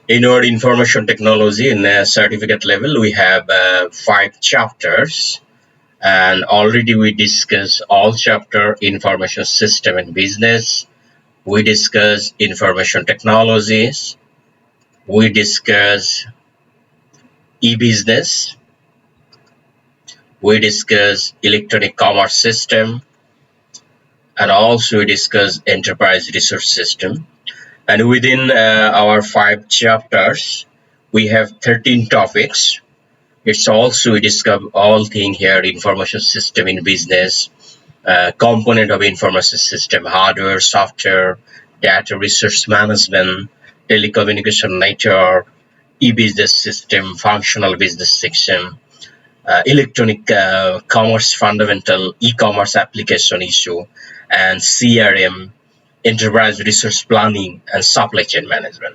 In our information technology in a certificate level, we have 5 chapters, and already we discussed all chapter information system and business. We discuss information technologies. We discuss e-business. We discuss electronic commerce system, and also we discuss enterprise resource system. And within our 5 chapters, we have 13 topics. It's also we discuss all thing here: information system in business, component of information system, hardware, software, data resource management, telecommunication network, e-business system, functional business system, electronic commerce fundamental, e-commerce application issue, and CRM, enterprise resource planning, and supply chain management.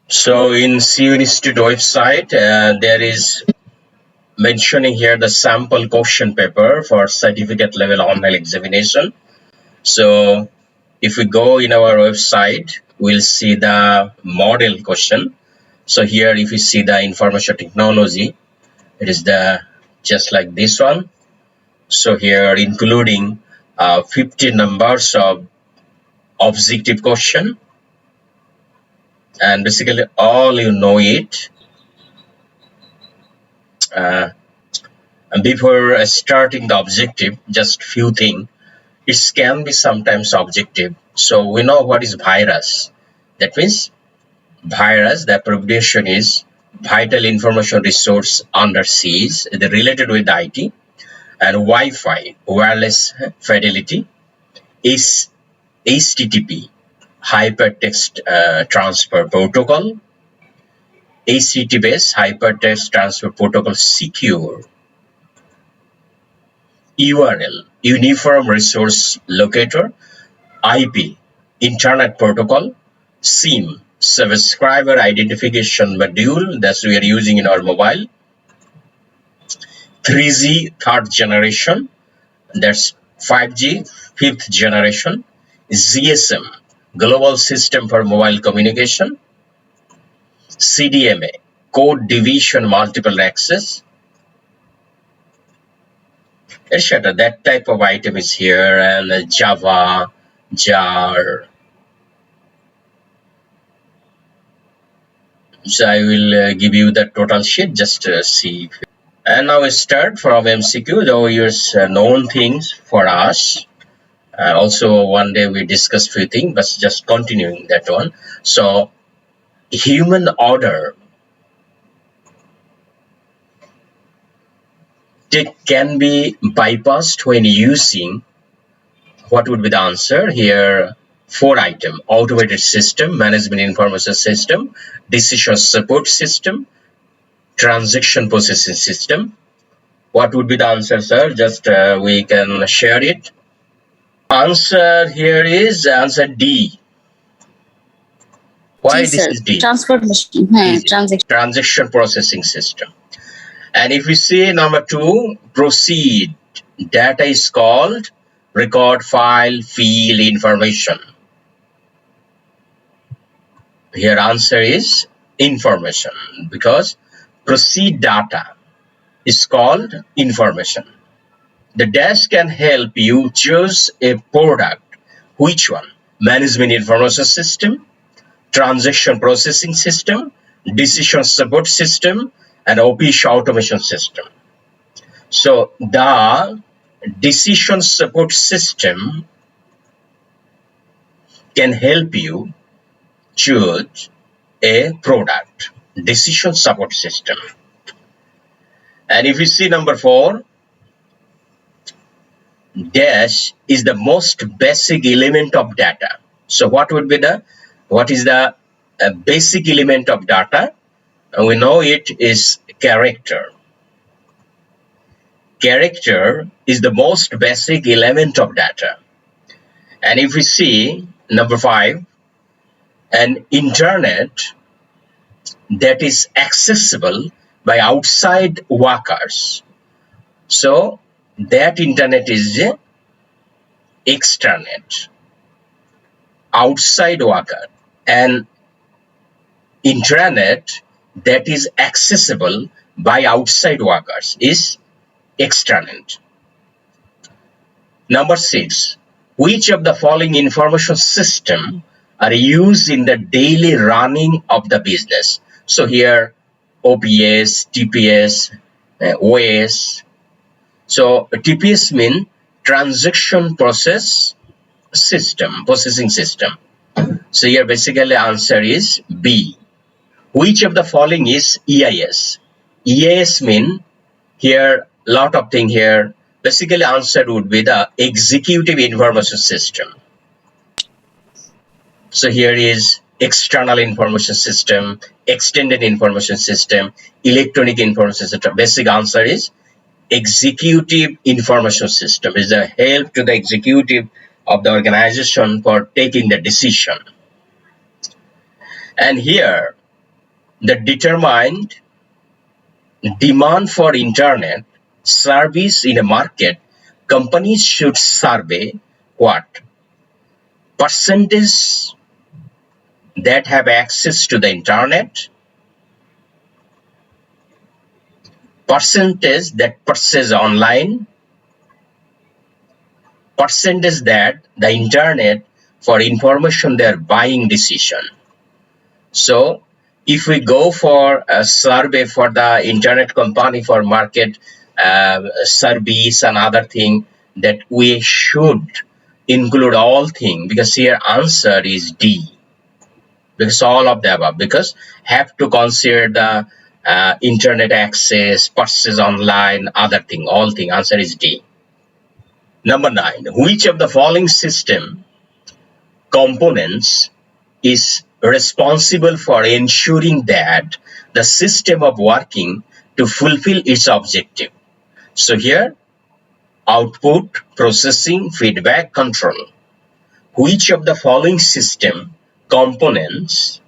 So in CU Institute website, there is mentioning here the sample question paper for certificate level online examination. So if we go in our website, we'll see the model question. So here, if you see the information technology, it is the just like this one. So here, including 50 numbers of objective question, and basically all you know it. And before starting the objective, just few things. It can be sometimes objective. So we know what is virus. That means virus, the abbreviation is Vital Information Resource under siege, related with IT, and Wi-Fi, wireless fidelity, is HTTP, hypertext transfer protocol, HTTPS, hypertext transfer protocol secure, URL, uniform resource locator, IP, internet protocol, SIM, subscriber identification module that we are using in our mobile, 3G third generation, that's 5G fifth generation, GSM, global system for mobile communication, CDMA, code division multiple access, etc. That type of item is here, and Java, jar. So I will give you the total sheet, just see. And now we start from MCQ, though yours known things for us. Also one day we discuss few things, but just continuing that one. So human order, it can be bypassed when using, what would be the answer here? 4 item: automated system, management information system, decision support system, transaction processing system. What would be the answer, sir? Just we can share it. Answer here is answer D. Why this is D? Transformation, transaction processing system. And if we see number 2, proceed, data is called record, file, field, information. Here answer is information, because proceed data is called information. The dash can help you choose a product. Which one? Management information system, transaction processing system, decision support system, and office automation system. So the decision support system can help you choose a product, decision support system. And if you see number 4, dash is the most basic element of data. So what is the basic element of data? And we know it is character. Character is the most basic element of data. And if we see number 5, an internet that is accessible by outside workers. So that internet is extranet, outside worker. And intranet that is accessible by outside workers is extranet. Number 6, which of the following information system are used in the daily running of the business? So here OPS, TPS, OS. So TPS means transaction processing system. So here basically answer is B. Which of the following is EIS? EIS mean here lot of thing here. Basically answer would be the executive information system. So here is external information system, extended information system, electronic information system. Basic answer is executive information system is the help to the executive of the organization for taking the decision. And here the determined demand for internet service in a market, companies should survey what? Percentage that have access to the internet, percentage that purchase online, percentage that the internet for information they are buying decision. So if we go for a survey for the internet company for market service and other thing, that we should include all thing, because here answer is D, because all of the above, because have to consider the internet access, purchase online, other thing, all thing. Answer is D. Number 9, which of the following system components is responsible for ensuring that the system of working to fulfill its objective? So here output, processing, feedback, control. Which of the following system components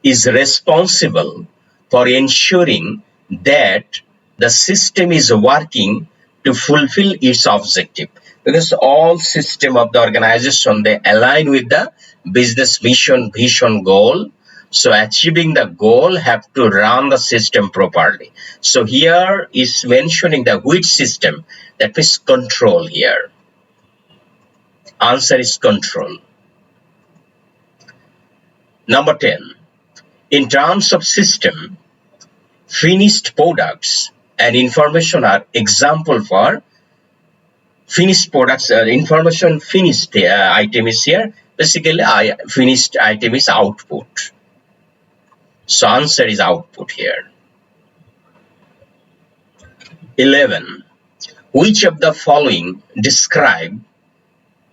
is responsible for ensuring that the system is working to fulfill its objective? Because all system of the organization, they align with the business mission, vision, goal. So achieving the goal have to run the system properly. So here is mentioning the which system, that is control here. Answer is control. Number 10, in terms of system, finished products and information are example for finished products. Information finished item is here. Basically, finished item is output. So answer is output here. 11. Which of the following describe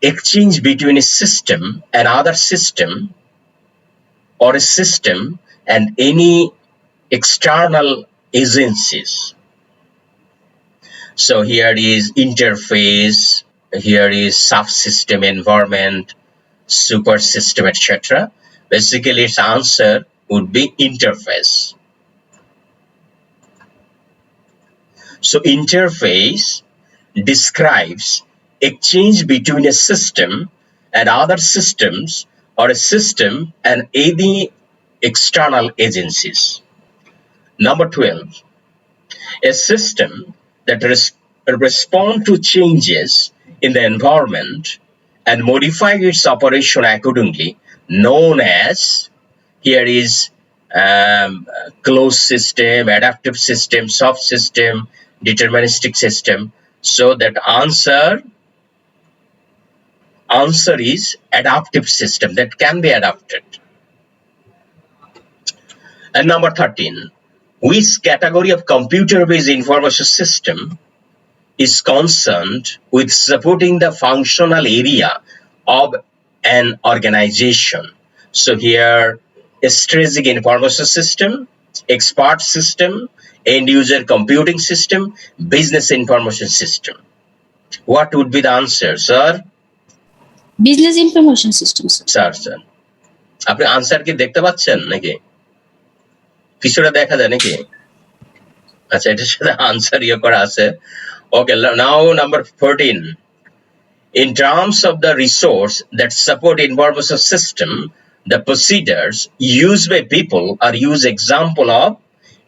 exchange between a system and other system, or a system and any external agencies? So here is interface, here is subsystem environment, super system, etc. Basically its answer would be interface. So interface describes exchange between a system and other systems, or a system and any external agencies. Number 12, a system that respond to changes in the environment and modify its operation accordingly, known as, here is closed system, adaptive system, soft system, deterministic system. So that answer is adaptive system that can be adapted. And number 13, which category of computer-based information system is concerned with supporting the functional area of an organization? So here, strategic information system, expert system, end user computing system, business information system. What would be the answer, sir? Business information system, sir. Sir. আপনি answer কি দেখতে পাচ্ছেন নাকি? কিছুটা দেখা যায় নাকি? আচ্ছা, এটার সাথে আনসার করা আছে। Okay, now number 14. In terms of the resource that support information system, the procedures used by people are use example of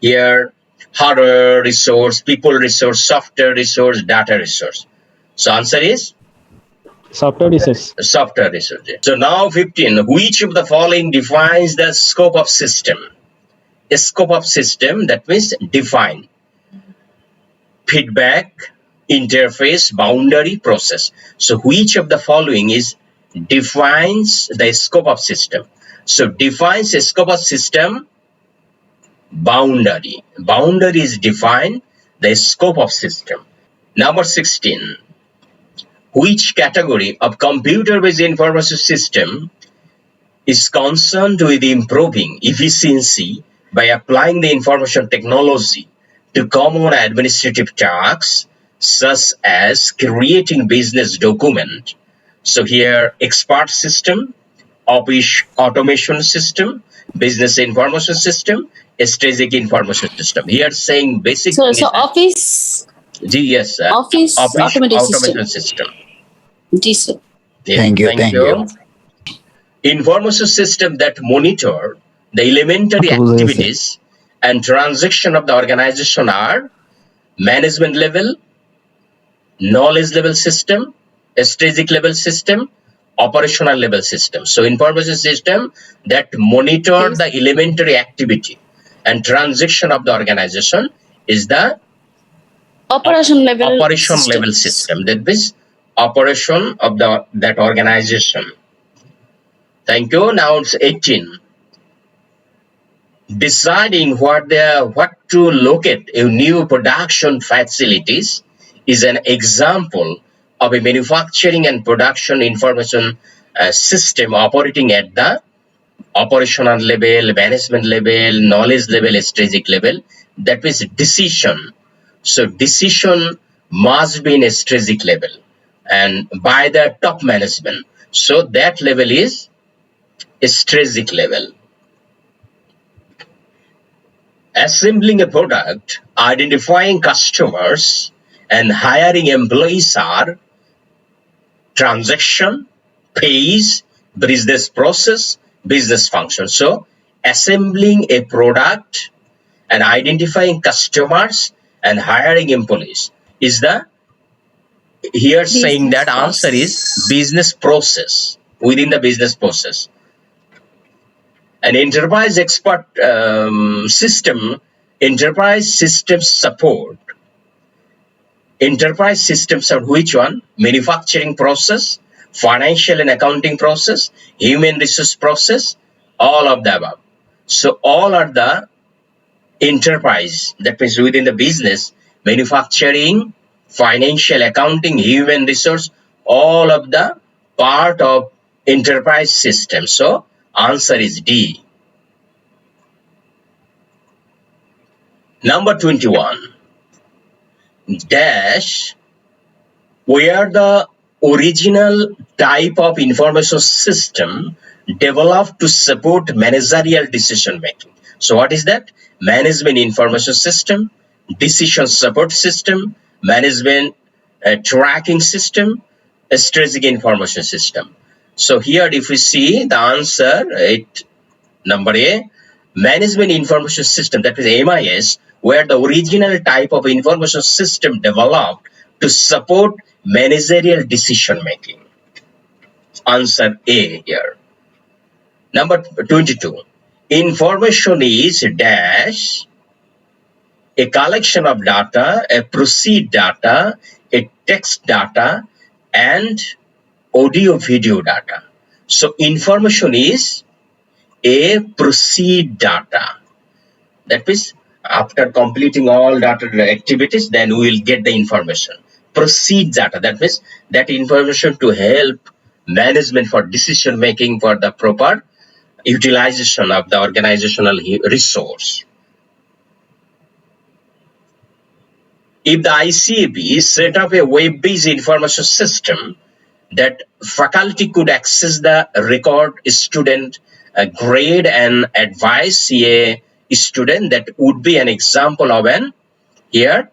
here hardware resource, people resource, software resource, data resource. So answer is Software resource. software resource. So now 15. Which of the following defines the scope of system? A scope of system, that means define. Feedback, interface, boundary, process. So which of the following is defines the scope of system? So defines a scope of system, boundary. Boundary is define the scope of system. Number 16. Which category of computer-based information system is concerned with improving efficiency by applying the information technology to common administrative tasks such as creating business document? So here expert system, office automation system, business information system, strategic information system. Here saying basic So, thing so is that office yes, office office automated automation system. system. Yes, sir. Yeah, Thank you. thank you. Information system that monitor the elementary activities and transaction of the organization are management level, knowledge level system, strategic level system, operational level system. So information system that monitor Yes. the elementary activity and transaction of the organization is the Operation level operation level systems. system. That means operation of that organization. Thank you. Now it's 18. Deciding what to locate in new production facilities is an example of a manufacturing and production information system operating at the operational level, management level, knowledge level, strategic level. That is decision. So decision must be in a strategic level and by the top management. So that level is a strategic level. Assembling a product, identifying customers, and hiring employees are transaction, phase, business process, business function. So, assembling a product and identifying customers and hiring employees is the here saying that answer is business process within the business process. An enterprise expert system, enterprise systems support. Enterprise systems are which one? Manufacturing process, financial and accounting process, human resource process, all of the above. So all are the enterprise, that means within the business, manufacturing, financial, accounting, human resource, all of the part of enterprise system. So answer is D. Number 21. Dash where the original type of information system developed to support managerial decision making. So what is that? Management information system, decision support system, management tracking system, strategic information system. So here if we see the answer, number A, management information system, that is MIS, where the original type of information system developed to support managerial decision making. Answer A here. Number 22. Information is dash a collection of data, a proceed data, a text data, and audio video data. So information is a proceed data. That means after completing all data activities, then we will get the information. Proceed data, that means that information to help management for decision making for the proper utilization of the organizational resource. If the ICAB set up a web-based information system that faculty could access the record student grade and advise a student, that would be an example of an here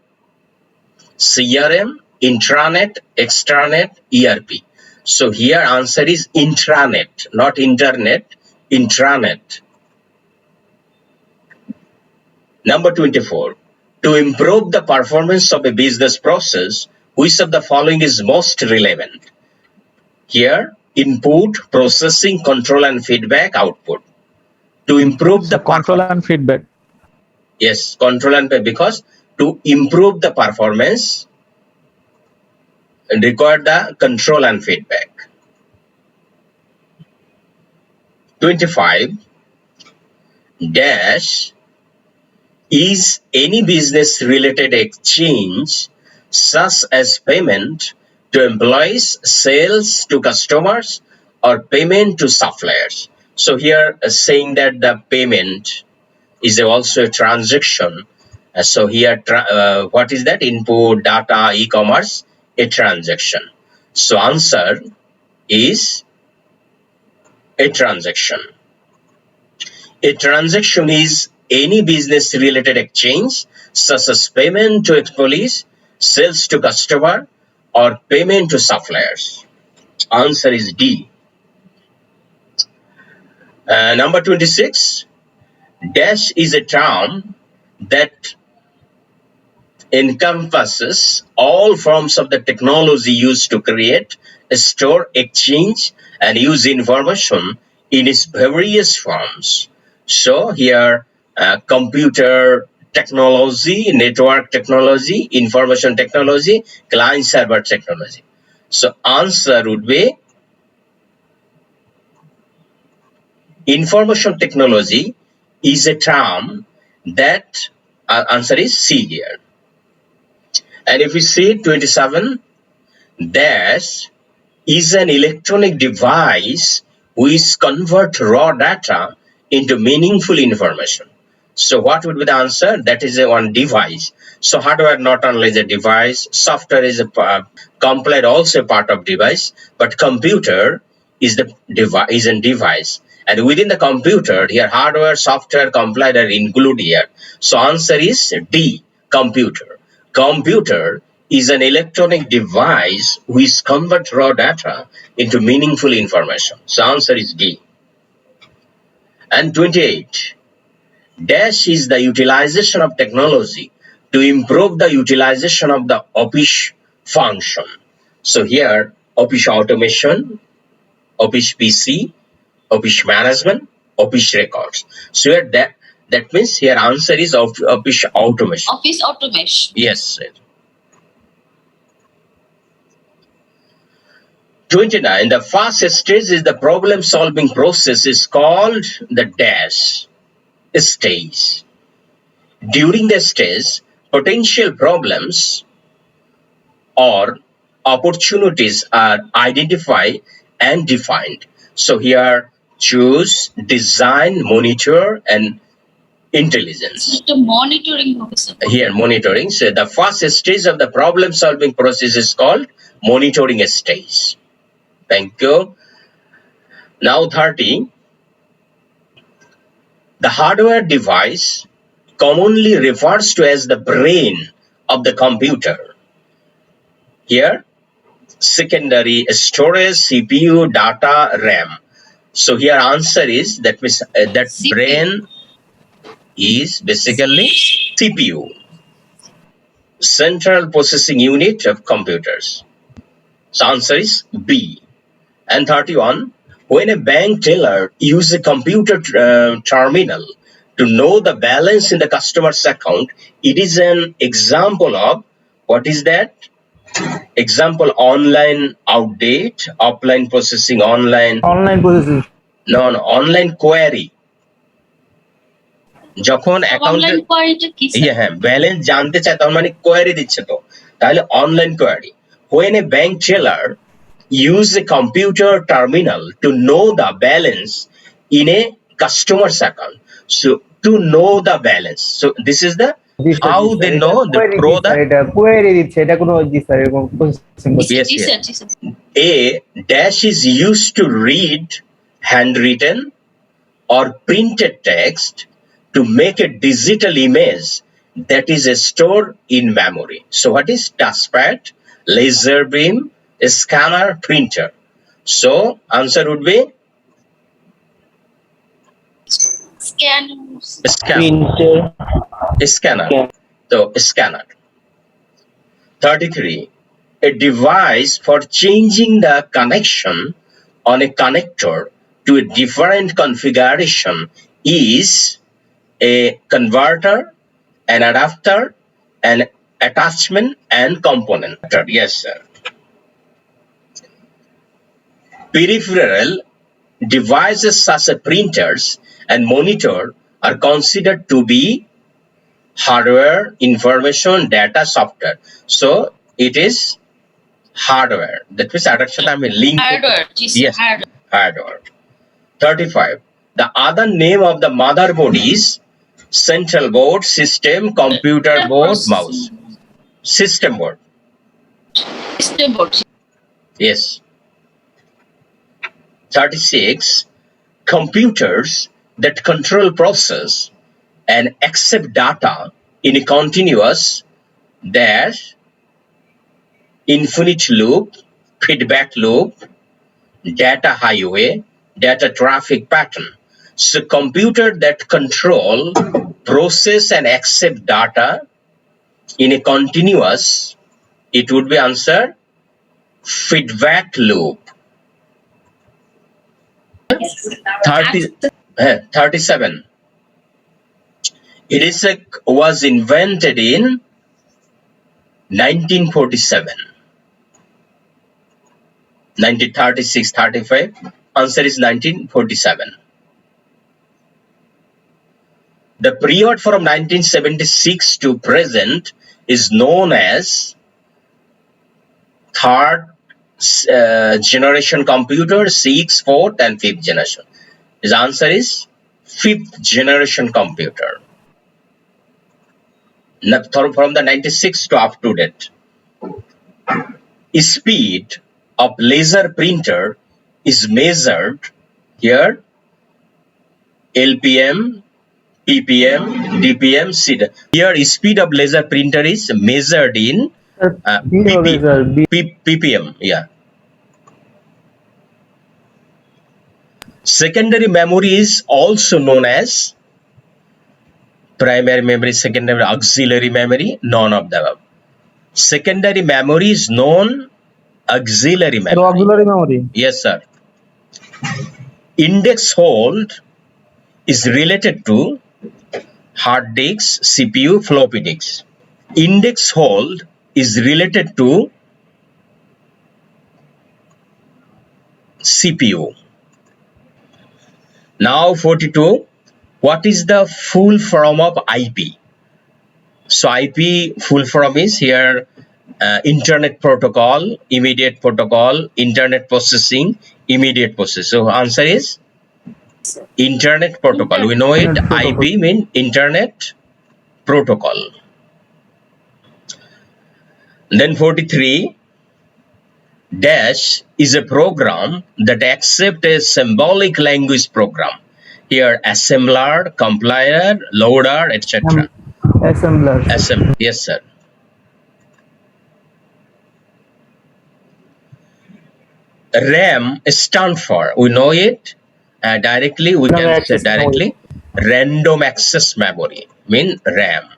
CRM, intranet, extranet, ERP. So here answer is intranet, not internet, intranet. Number 24. To improve the performance of a business process, which of the following is most relevant? Here, input, processing, control and feedback, output. To improve the control and feedback. Yes, control and feedback, because to improve the performance require the control and feedback. 25. Dash is any business related exchange such as payment to employees, sales to customers, or payment to suppliers. So here saying that the payment is also a transaction. So here what is that? Input, data, e-commerce, a transaction. So answer is a transaction. A transaction is any business related exchange such as payment to employees, sales to customer, or payment to suppliers. Answer is D. Number 26. Dash is a term that encompasses all forms of the technology used to create, store, exchange, and use information in its various forms. So here, computer technology, network technology, information technology, client server technology. So answer would be information technology is a term that answer is C here. And if we see 27, dash is an electronic device which converts raw data into meaningful information. So what would be the answer? That is a one device. So hardware not only is a device, software is a compiler also a part of device, but computer is a device. And within the computer, here hardware, software, compiler include here. So answer is D, computer. Computer is an electronic device which converts raw data into meaningful information. So answer is D. And 28. Dash is the utilization of technology to improve the utilization of the office function. So here, office automation, office PC, office management, office records. So here that means here answer is office automation. Office automation. Yes. 29. The first stage is the problem solving process is called the dash stage. During the stage, potential problems or opportunities are identified and defined. So here choose design, monitor and intelligence. The monitoring officer. Here monitoring. So the first stage of the problem solving process is called monitoring stage. Thank you. Now 30. The hardware device commonly refers to as the brain of the computer. Here, secondary storage, CPU, data, RAM. So here answer is that CPU. brain is basically CPU, central processing unit of computers. So answer is B. And 31. When a bank teller uses a computer terminal to know the balance in the customer's account, it is an example of, what is that? Example, online outdate, offline processing, online. Online processing. No, online query. যখন অ্যাকাউন্টের হ্যাঁ balance জানতে চায় তখন মানে query দিচ্ছে তো তাহলে online query when a bank teller use a computer terminal to know the balance in a customer's account. So to know the balance, so this is the how they know the query দিচ্ছে এটা কোনো জি sir এরকম processing করছে। yes, yes. A dash is used to read handwritten or printed text to make a digital image that is stored in memory. So what is touchpad, laser beam, scanner, printer? So answer would be Scanners. Printer. Scanner. So scanner. 33. A device for changing the connection on a connector to a different configuration is a converter, an adapter, an attachment, and component. Yes, sir. Peripheral devices such as printers and monitor are considered to be hardware, information, data, software. So it is hardware. That means attraction I mean link. Hardware. Yes, hardware. 35. The other name of the motherboard is central board, system, computer board, mouse. System board. System board. Yes. 36. Computers that control process and accept data in a continuous dash infinite loop, feedback loop, data highway, data traffic pattern. So computer that control, process and accept data in a continuous, it would be answer feedback loop. 37. EDSEC was invented in 1947. 1936-35. Answer is 1947. The period from 1976 to present is known as third generation computer, sixth, fourth, and fifth generation. His answer is fifth generation computer. From the 96 to up to date. Speed of laser printer is measured here LPM, ppm, dpm, CISA. Here speed of laser printer is measured in ppm. Yeah. Secondary memory is also known as primary memory, secondary, auxiliary memory, none of the above. Secondary memory is known auxiliary memory. Auxiliary memory. Yes, sir. Index hold is related to hard disks, CPU, floppy disks. Index hold is related to CPU. Now 42. What is the full form of IP? So IP full form is here Internet Protocol, Immediate Protocol, Internet Processing, Immediate Process. So answer is Internet Protocol. We know it. Internet protocol. IP means Internet Protocol. Then 43. Dash is a program that accepts a symbolic language program. Here assembler, compiler, loader, etc. Assembler. Yes, sir. RAM stand for, we know it directly, we can say directly random access memory, mean RAM.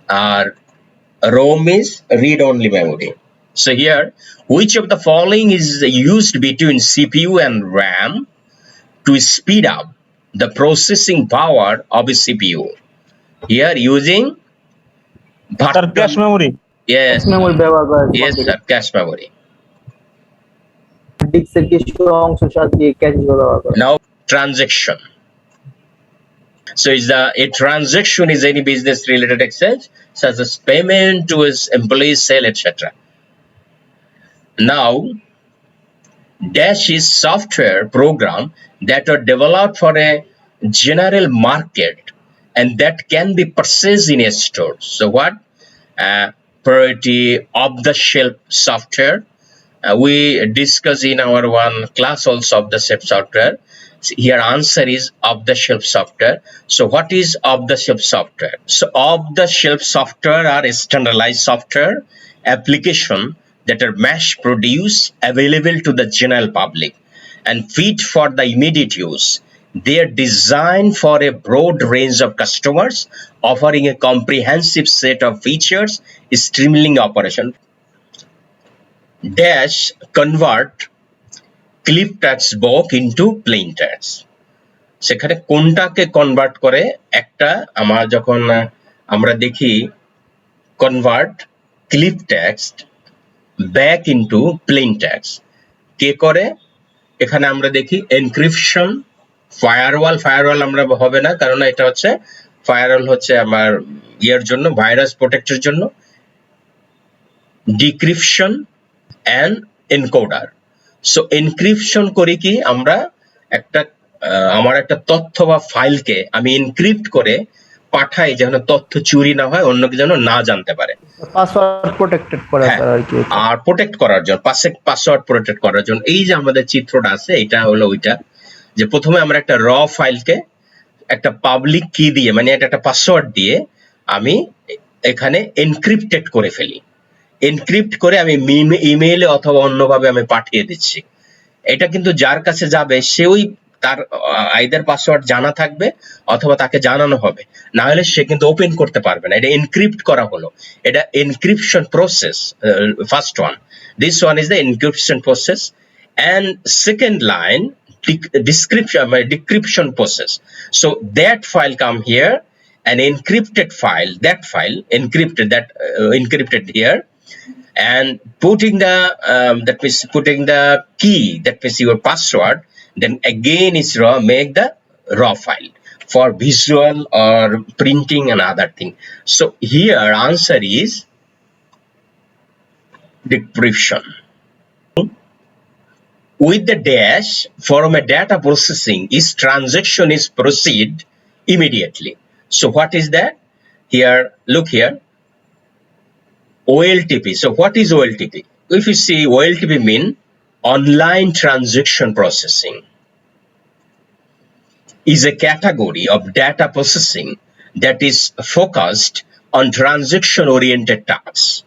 ROM is read-only memory. So here, which of the following is used between CPU and RAM to speed up the processing power of a CPU? Here using Cache memory. Yes. Cache memory ব্যবহার করা হয়। Yes, sir. Cache memory. ডিস্কের কিছু অংশ সাজিয়ে cash ব্যবহার করা হয়। Now transaction. So is a transaction is any business related exchange such as payment to his employees, sale, etc. Now Dash is software program that are developed for a general market and that can be purchased in a store. So what? Priority off-the-shelf software. We discuss in our one class also off-the-shelf software. Here answer is off-the-shelf software. So what is off-the-shelf software? So off-the-shelf software are standardized software application that are mass produced, available to the general public and fit for the immediate use They are designed for a broad range of customers, offering a comprehensive set of features, streamlining operation. Dash convert clip text box into plain text. সেখানে কোনটাকে convert করে একটা আমার যখন আমরা দেখি convert clip text back into plain text কে করে এখানে আমরা দেখি এনক্রিপশন ফায়ারওয়াল আমরা হবে না কারণ এটা হচ্ছে ফায়ারওয়াল হচ্ছে আমার ইয়ের জন্য ভাইরাস প্রোটেক্টের জন্য decryption and encoder so encryption করে কি আমরা একটা আমার একটা তথ্য বা ফাইলকে আমি এনক্রিপ্ট করে পাঠাই যেন তথ্য চুরি না হয় অন্য কেউ যেন না জানতে পারে পাসওয়ার্ড প্রোটেক্টেড করার আর কি আর প্রোটেক্ট করার জন্য পাসওয়ার্ড প্রোটেক্ট করার জন্য এই যে আমাদের চিত্রটা আছে এটা হলো ওইটা যে প্রথমে আমরা একটা র ফাইলকে একটা পাবলিক কি দিয়ে মানে এটা একটা পাসওয়ার্ড দিয়ে আমি এখানে এনক্রিপ্টেড করে ফেলি এনক্রিপ্ট করে আমি ইমেইলে অথবা অন্যভাবে আমি পাঠিয়ে দিচ্ছি এটা কিন্তু যার কাছে যাবে সে ওই তার আইদার পাসওয়ার্ড জানা থাকবে অথবা তাকে জানানো হবে না হলে সে কিন্তু ওপেন করতে পারবে না এটা এনক্রিপ্ট করা হলো এটা encryption process first one this one is the encryption process and second line decryption process so that file come here an encrypted file that file encrypted here and putting the that means putting the key that means your password then again is raw make the raw file for visual or printing and other thing so here answer is decryption with the dash from a data processing is transaction is proceed immediately so what is that here look here OLTP so what is OLTP if you see OLTP mean online transaction processing is a category of data processing that is focused on transaction oriented tasks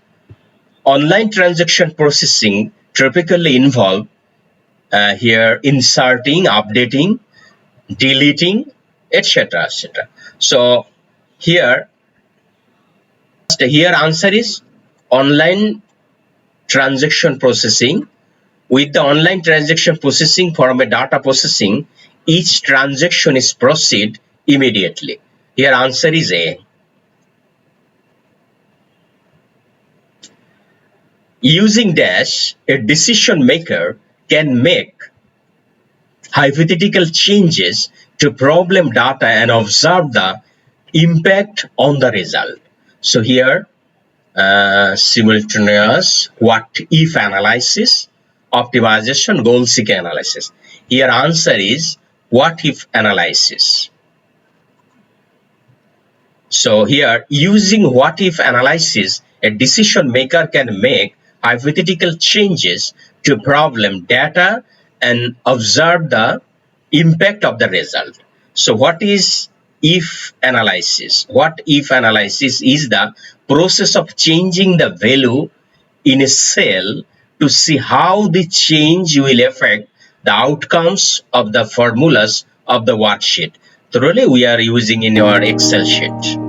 online transaction processing typically involve here inserting updating deleting etc etc so here answer is online transaction processing with the online transaction processing from a data processing each transaction is proceed immediately here answer is A using dash a decision maker can make hypothetical changes to problem data and observe the impact on the result. So here simultaneous what if analysis, optimization, goal seeking analysis. Here answer is what if analysis. So here using what if analysis a decision maker can make hypothetical changes to problem data and observe the impact of the result. So what is if analysis? What if analysis is the process of changing the value in a cell to see how the change will affect the outcomes of the formulas of the worksheet. Thoroughly we are using in your Excel sheet.